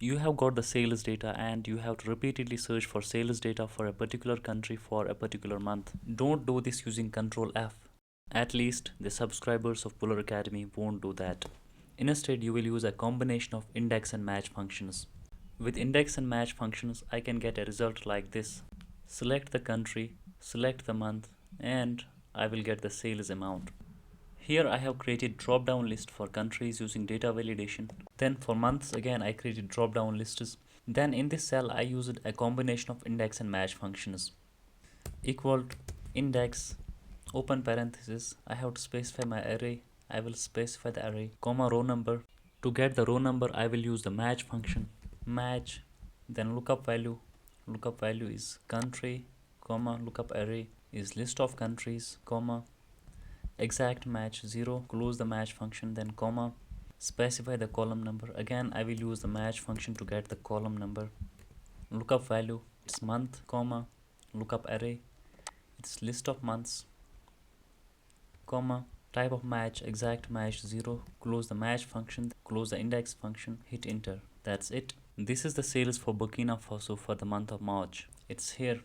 You have got the sales data and you have to repeatedly search for sales data for a particular country for a particular month. Don't do this using Control F. At least the subscribers of Buller Academy won't do that. Instead, you will use a combination of index and match functions. With index and match functions, I can get a result like this. Select the country, select the month, and I will get the sales amount. Here I have created drop down list for countries using data validation. Then for months again I created drop down lists. Then in this cell I used a combination of index and match functions. Equal index, open parenthesis, I have to specify my array. I will specify the array, comma row number. To get the row number I will use the match function. Match, then lookup value. Lookup value is country, comma lookup array is list of countries, comma exact match 0, close the match function, then comma, specify the column number. Again I will use the match function to get the column number. Lookup value, it's month, comma lookup array, it's list of months, comma type of match exact match 0, close the match function, close the index function, hit enter. That's it. This is the sales for Burkina Faso for the month of March. It's here.